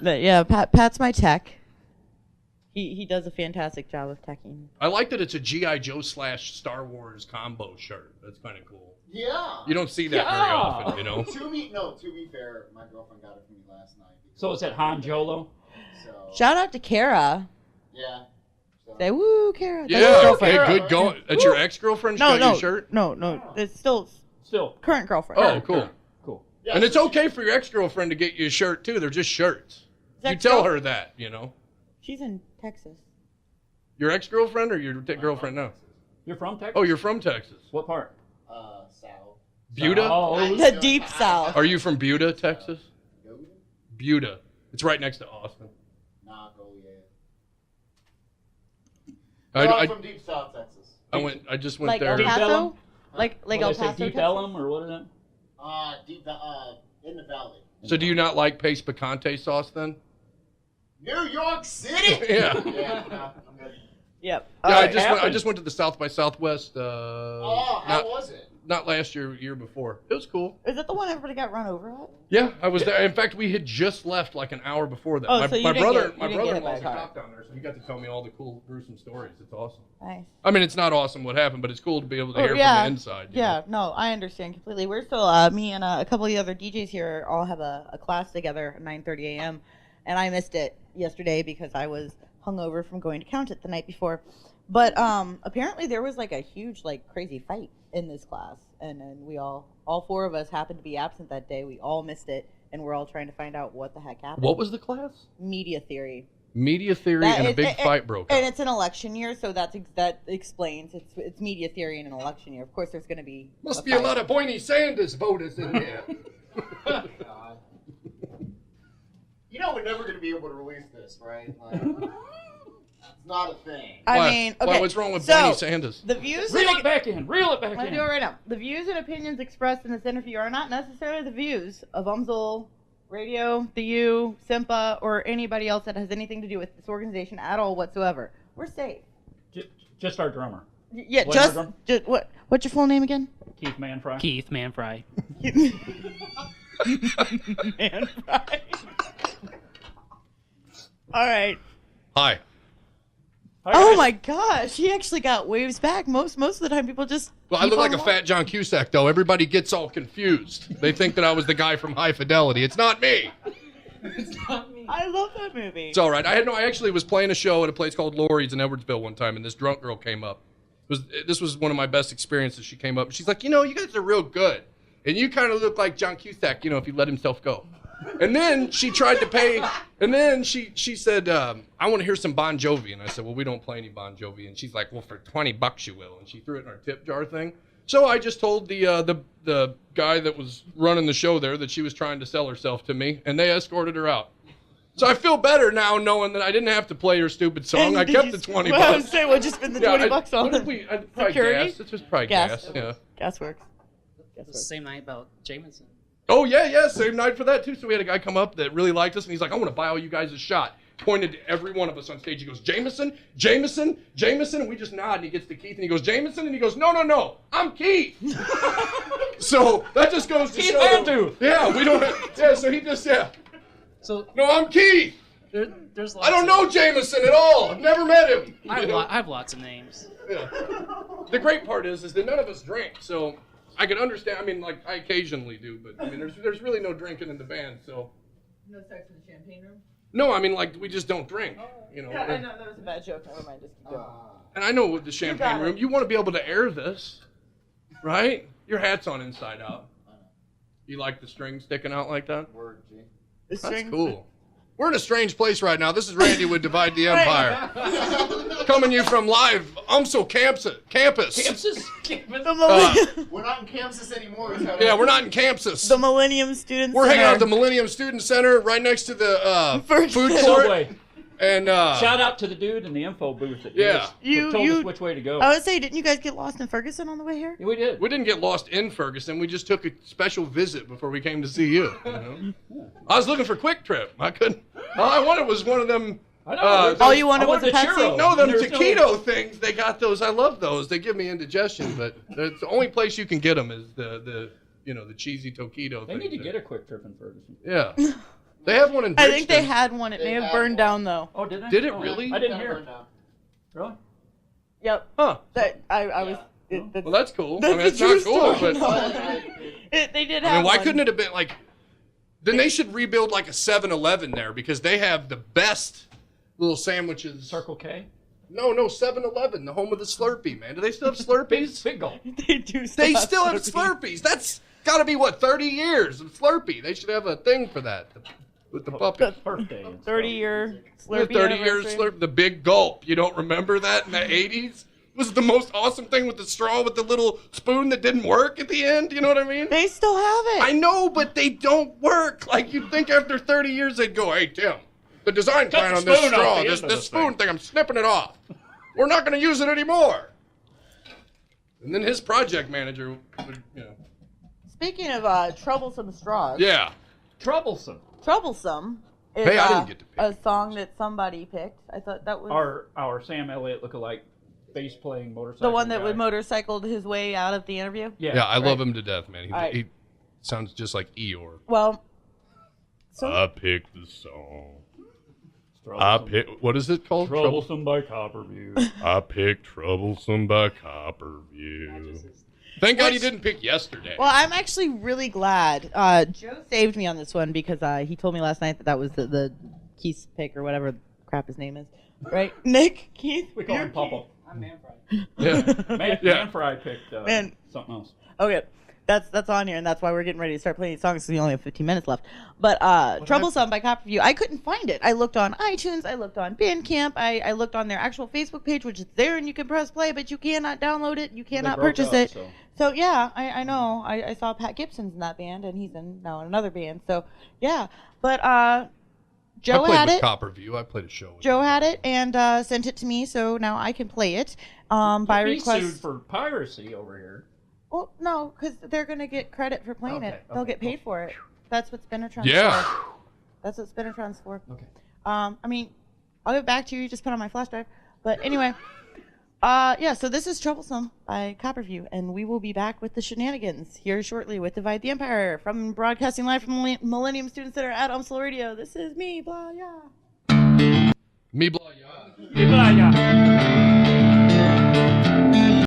But yeah, Pat's my tech. He does a fantastic job of teching. I like that it's a G.I. Joe / Star Wars combo shirt. That's kind of cool. Yeah. You don't see that very often, you know? To be fair, my girlfriend got it for me last night. So is it Han Jolo? So, Shout out to Kara. yeah. So. Say woo, Kara. That's Yeah, his okay, girlfriend. good going. That's your ex-girlfriend? She got you a shirt? No. It's still current girlfriend. Oh, cool. Cool. Yeah, And it's so okay for your ex-girlfriend to get you a shirt, too. They're just shirts. You Ex-girl- tell her that, you know? She's in Texas. Your ex-girlfriend or your girlfriend now? You're from Texas? Oh, you're from Texas. What part? South. Buda? Oh, The deep south. Are you from Buda, Texas? Yoda? Buda. It's right next to Austin. Nah, go yeah. I from deep south Texas. I just went Like there. El Deep Paso? Ellum? Like What El did I say, Paso, Deep Texas? Ellum, or what is that? Deep in the valley. So do you not like Pace Picante sauce then? New York City. Yeah. Yeah, no, I'm good. Yep. Yeah, Alright, I just went to the South by Southwest. Oh, how was it? Not last year, year before. It was cool. Is that the one everybody got run over at? Yeah, I was there. In fact, we had just left like an hour before that. Oh, my so you my didn't brother, get- my you didn't get brother-in-law's it a by car. cop down there, so he got to tell me all the cool, gruesome stories. It's awesome. Nice. I mean, it's not awesome what happened, but it's cool to be able to hear yeah. from the inside. you Yeah, know? no, I understand completely. We're still, me and a couple of the other DJs here all have a class together at 9:30 a.m. And I missed it yesterday because I was hungover from going to count it the night before. But apparently there was like a huge, like crazy fight in this class. And then we all four of us happened to be absent that day. We all missed it. And we're all trying to find out what the heck happened. What was the class? Media theory. Media theory, and a big fight broke And out. it's an election year, so that explains. It's media theory in an election year. Of course, there's going to be Must be a lot of Bernie Sanders voters in here. God. You know we're never going to be able to release this, right? Like, it's not a thing. I Why? mean, Why, okay. what's wrong with so, Bernie Sanders? The views. Reel it back in. Reel it back I'm gonna in. do it right now. The views and opinions expressed in this interview are not necessarily the views of UMSL Radio, the U, SIMPA, or anybody else that has anything to do with this organization at all whatsoever. We're safe. Just our drummer. Yeah, What, just, our drum? what's your full name again? Keith Manfry. Keith Manfry. Man, right. All right. Hi. Hi, Oh guys. my gosh, he actually got waves back. Most of the time, people just. Well, I keep look on like a walking. fat John Cusack, though. Everybody gets all confused. They think that I was the guy from High Fidelity. It's not me. I love that movie. It's all right. I actually was playing a show at a place called Lori's in Edwardsville one time, and this drunk girl came up. This was one of my best experiences. She came up, and she's like, you know, you guys are real good, and you kind of look like John Cusack, you know, if he let himself go. And then she tried to pay, and then she said, I want to hear some Bon Jovi, and I said, well, we don't play any Bon Jovi, and she's like, well, for $20 you will, and she threw it in our tip jar thing. So I just told the guy that was running the show there that she was trying to sell herself to me, and they escorted her out. So I feel better now knowing that I didn't have to play her stupid song. And I did kept you the spend- 20 well, I bucks. was saying, we'll just spend the $20 on what did we? Probably security. gas. It's just probably Gas. gas. Yeah. Gas works. It was the same night about Jameson. Oh yeah, same night for that too. So we had a guy come up that really liked us, and he's like, "I want to buy all you guys a shot." Pointed to every one of us on stage. He goes, "Jameson, Jameson, Jameson," and we just nod. And he gets to Keith, and he goes, "Jameson," and he goes, "No, I'm Keith." So that just goes to Keith show. Andrew. Yeah, we don't. Yeah, so he just So No, I'm Keith. there's lots I don't know Jameson at all. I've never met him. I You know? have lots of names. Yeah. The great part is that none of us drink, so I can understand. I mean, like I occasionally do, but I mean, there's really no drinking in the band, so. No sex in the champagne room? No, I mean, like we just don't drink, you know. Yeah, I know, that was a bad joke. Never mind, just keep going. And I know with the champagne it. room, you want to be able to air this, right? Your hat's on inside out. You like the string sticking out like that? Word, G. This That's string- cool. We're in a strange place right now. This is Randy with Divide the Empire. Coming you from live UMSL campus. Kansas? The Millennium, We're not in Kansas anymore. Yeah, we're not in Kansas. the Millennium Student We're hanging out at the Center. Millennium Student Center right next to the First food Subway. court. Subway. And Shout out to the dude in the info booth that Yeah. told us which way to go. I would say, didn't you guys get lost in Ferguson on the way here? Yeah, we did. we didn't get lost in Ferguson. We just took a special visit before we came to see you. You know? I was looking for Quick Trip. I couldn't. All I wanted was one of them. I know. All you wanted I was a the Pepsi? churro. No, them There's no- taquito things. They got those. I love those. They give me indigestion, but it's the only place you can get them is the cheesy taquito. They things need to there. get a quick trip in Ferguson. Yeah. They have one in I Bridgeton. think they had one. It They may have had burned one. down though. Oh, did they? Did it Oh, really? I didn't Got hear. burned down. Really? Yep. Huh. That I was. Well, that's cool. That's I mean, it's a not true cool, story. but No. They did have I mean, why one. couldn't it have been like? Then they should rebuild like a 7-Eleven there because they have the best little sandwiches. Circle K? No, 7-Eleven, the home of the Slurpee, man. Do they still have Slurpees? Big gulp. They do. They still have Slurpees. That's got to be, what, 30 years of Slurpee. They should have a thing for that with the puppy. Birthday. and stuff. 30-year The Slurpee 30 years anniversary. Slurpee, the big gulp. You don't remember that in the 80s? It was the most awesome thing with the straw with the little spoon that didn't work at the end. You know what I mean? They still have it. I know, but they don't work. Like, you'd think after 30 years they'd go, hey, Tim, the design plan the on this spoon off straw, the this end of the spoon thing." thing, I'm snipping it off. We're not going to use it anymore. And then his project manager would, Speaking of troublesome straws. yeah. Troublesome. Troublesome is Hey, I didn't get to pick a it. song that somebody picked. I thought that was Our Sam Elliott lookalike bass playing motorcycle. the one that guy. would motorcycled his way out of the interview. Yeah, I love right. him to death, man. All right. He sounds just like Eeyore. Well, so I picked the song. Troublesome. What is it called? Troublesome by Copperview. I picked Troublesome by Copperview. Thank God he didn't pick Yesterday. well, I'm actually really glad. Joe saved me on this one because he told me last night that was the Keith's pick or whatever crap his name is. Right? Nick? Keith? We call him Papa. I'm man fried. Yeah. Man Fry picked Man. something else. Okay. That's on here, and that's why we're getting ready to start playing these songs because we only have 15 minutes left. But Troublesome by Copperview, I couldn't find it. I looked on iTunes, I looked on Bandcamp, I looked on their actual Facebook page, which is there, and you can press play, but you cannot download it, you cannot broke purchase up, it. so. So yeah, I know. I saw Pat Gibson's in that band, and he's now in another band. So yeah, but Joe I played had with it. Copperview. I played a show with Joe him. had it and sent it to me, so now I can play it by Be request. sued for piracy over here. Well, no, because they're gonna get credit for playing it. They'll get paid for it. That's what Spinatron's Yeah. for. That's what Spinatron's for. Okay. I mean, I'll get back to you. Just put on my flash drive. But anyway, yeah. So this is Troublesome by Copperview, and we will be back with the shenanigans here shortly with Divide the Empire from broadcasting live from Millennium Student Center at UMSL Radio. This is me, blah yeah. Me blah, yeah. Yeah.